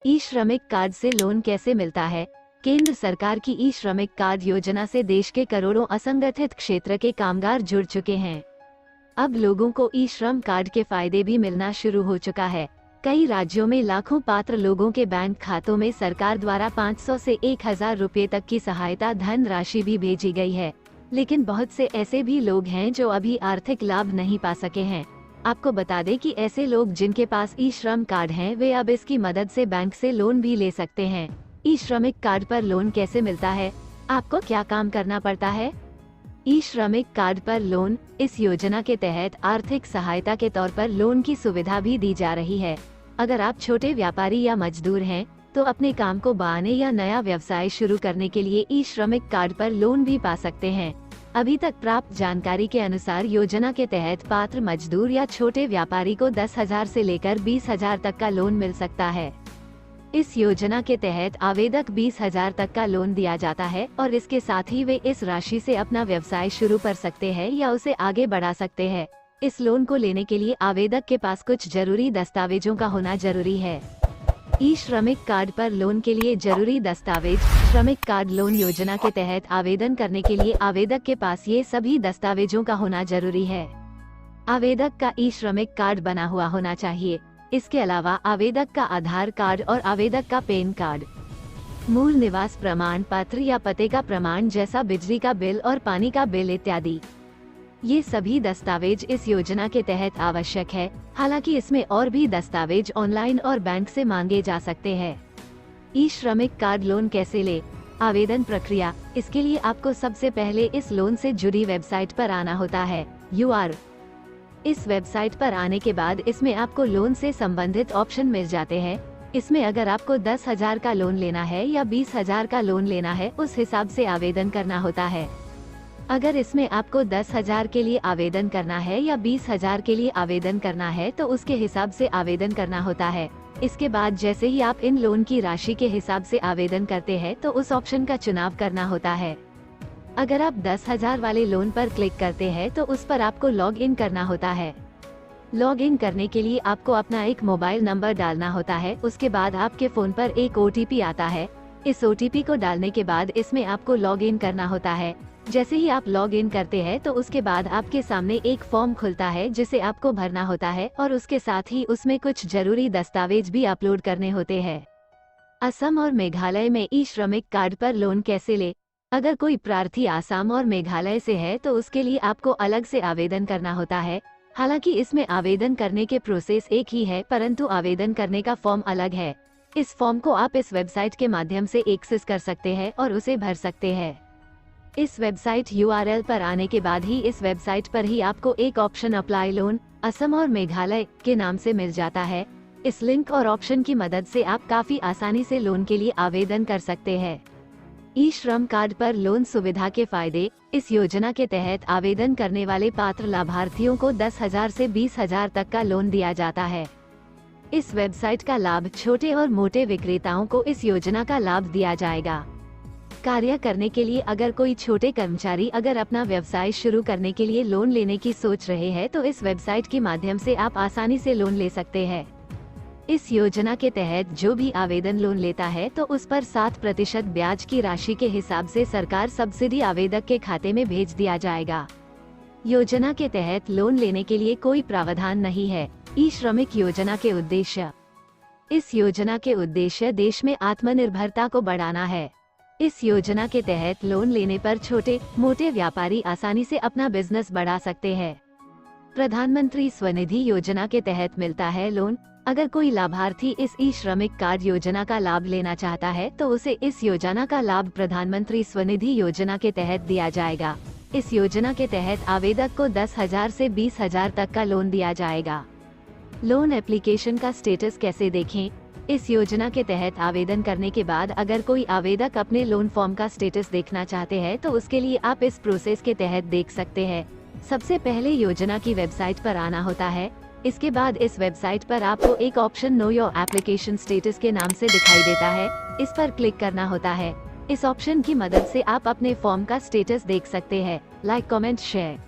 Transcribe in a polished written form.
ई श्रमिक कार्ड से लोन कैसे मिलता है? केंद्र सरकार की ई श्रमिक कार्ड योजना से देश के करोड़ों असंगठित क्षेत्र के कामगार जुड़ चुके हैं। अब लोगों को ई श्रम कार्ड के फायदे भी मिलना शुरू हो चुका है। कई राज्यों में लाखों पात्र लोगों के बैंक खातों में सरकार द्वारा 500 से 1000 रुपये तक की सहायता धन राशि भी भेजी गई है। लेकिन बहुत से ऐसे भी लोग हैं जो अभी आर्थिक लाभ नहीं पा सके हैं। आपको बता दें कि ऐसे लोग जिनके पास ई श्रम कार्ड हैं, वे अब इसकी मदद से बैंक से लोन भी ले सकते हैं। ई श्रमिक कार्ड पर लोन कैसे मिलता है? आपको क्या काम करना पड़ता है? ई श्रमिक कार्ड पर लोन। इस योजना के तहत आर्थिक सहायता के तौर पर लोन की सुविधा भी दी जा रही है। अगर आप छोटे व्यापारी या मजदूर हैं, तो अपने काम को बढ़ाने या नया व्यवसाय शुरू करने के लिए ई श्रमिक कार्ड पर लोन भी पा सकते हैं। अभी तक प्राप्त जानकारी के अनुसार योजना के तहत पात्र मजदूर या छोटे व्यापारी को 10,000 से लेकर 20,000 तक का लोन मिल सकता है। इस योजना के तहत आवेदक 20,000 तक का लोन दिया जाता है और इसके साथ ही वे इस राशि से अपना व्यवसाय शुरू कर सकते हैं या उसे आगे बढ़ा सकते हैं। इस लोन को लेने के लिए आवेदक के पास कुछ जरूरी दस्तावेजों का होना जरूरी है। ई श्रमिक कार्ड पर लोन के लिए जरूरी दस्तावेज। श्रमिक कार्ड लोन योजना के तहत आवेदन करने के लिए आवेदक के पास ये सभी दस्तावेजों का होना जरूरी है। आवेदक का ई श्रमिक कार्ड बना हुआ होना चाहिए। इसके अलावा आवेदक का आधार कार्ड और आवेदक का पैन कार्ड, मूल निवास प्रमाण पत्र या पते का प्रमाण जैसा बिजली का बिल और पानी का बिल इत्यादि। ये सभी दस्तावेज इस योजना के तहत आवश्यक है। हालांकि इसमें और भी दस्तावेज ऑनलाइन और बैंक से मांगे जा सकते हैं। ई श्रमिक कार्ड लोन कैसे ले? आवेदन प्रक्रिया। इसके लिए आपको सबसे पहले इस लोन से जुड़ी वेबसाइट पर आना होता है। इस वेबसाइट पर आने के बाद इसमें आपको लोन से संबंधित ऑप्शन मिल जाते हैं। इसमें अगर आपको 10,000 का लोन लेना है या 20,000 का लोन लेना है, उस हिसाब से आवेदन करना होता है। अगर इसमें आपको 10,000 के लिए आवेदन करना है या 20,000 के लिए आवेदन करना है, तो उसके हिसाब से आवेदन करना होता है। इसके बाद जैसे ही आप इन लोन की राशि के हिसाब से आवेदन करते हैं, तो उस ऑप्शन का चुनाव करना होता है। अगर आप 10,000 वाले लोन पर क्लिक करते हैं, तो उस पर आपको लॉग इन करना होता है। लॉग इन करने के लिए आपको अपना एक मोबाइल नंबर डालना होता है। उसके बाद आपके फोन पर एक OTP आता है। इस OTP को डालने के बाद इसमें आपको लॉग इन करना होता है। जैसे ही आप लॉग इन करते हैं, तो उसके बाद आपके सामने एक फॉर्म खुलता है जिसे आपको भरना होता है और उसके साथ ही उसमें कुछ जरूरी दस्तावेज भी अपलोड करने होते हैं। असम और मेघालय में ई श्रमिक कार्ड पर लोन कैसे ले? अगर कोई प्रार्थी आसाम और मेघालय से है, तो उसके लिए आपको अलग से आवेदन करना होता है। हालांकि इसमें आवेदन करने के प्रोसेस एक ही है, परंतु आवेदन करने का फॉर्म अलग है। इस फॉर्म को आप इस वेबसाइट के माध्यम से एक्सेस कर सकते हैं और उसे भर सकते हैं। इस वेबसाइट URL पर आने के बाद ही इस वेबसाइट पर ही आपको एक ऑप्शन अप्लाई लोन असम और मेघालय के नाम से मिल जाता है। इस लिंक और ऑप्शन की मदद से आप काफी आसानी से लोन के लिए आवेदन कर सकते हैं। ई श्रम कार्ड पर लोन सुविधा के फायदे। इस योजना के तहत आवेदन करने वाले पात्र लाभार्थियों को 10,000 से 20,000 तक का लोन दिया जाता है। इस वेबसाइट का लाभ छोटे और मोटे विक्रेताओं को इस योजना का लाभ दिया जाएगा। कार्य करने के लिए अगर कोई छोटे कर्मचारी अगर अपना व्यवसाय शुरू करने के लिए लोन लेने की सोच रहे हैं, तो इस वेबसाइट के माध्यम से आप आसानी से लोन ले सकते हैं। इस योजना के तहत जो भी आवेदन लोन लेता है, तो उस पर 7% ब्याज की राशि के हिसाब से सरकार सब्सिडी आवेदक के खाते में भेज दिया जाएगा। योजना के तहत लोन लेने के लिए कोई प्रावधान नहीं है। ई श्रमिक योजना के उद्देश्य। इस योजना के उद्देश्य देश में आत्मनिर्भरता को बढ़ाना है। इस योजना के तहत लोन लेने पर छोटे मोटे व्यापारी आसानी से अपना बिजनेस बढ़ा सकते हैं। प्रधानमंत्री स्वनिधि योजना के तहत मिलता है लोन। अगर कोई लाभार्थी इस ई श्रमिक कार्ड योजना का लाभ लेना चाहता है, तो उसे इस योजना का लाभ प्रधानमंत्री स्वनिधि योजना के तहत दिया जाएगा। इस योजना के तहत आवेदक को 10,000 से 20,000 तक का लोन दिया जाएगा। लोन एप्लीकेशन का स्टेटस कैसे देखें? इस योजना के तहत आवेदन करने के बाद अगर कोई आवेदक अपने लोन फॉर्म का स्टेटस देखना चाहते हैं, तो उसके लिए आप इस प्रोसेस के तहत देख सकते हैं। सबसे पहले योजना की वेबसाइट पर आना होता है। इसके बाद इस वेबसाइट पर आपको एक option know your application status के नाम से दिखाई देता है। इस पर क्लिक करना होता है। इस ऑप्शन की मदद से आप अपने फॉर्म का स्टेटस देख सकते हैं। Like, comment, share.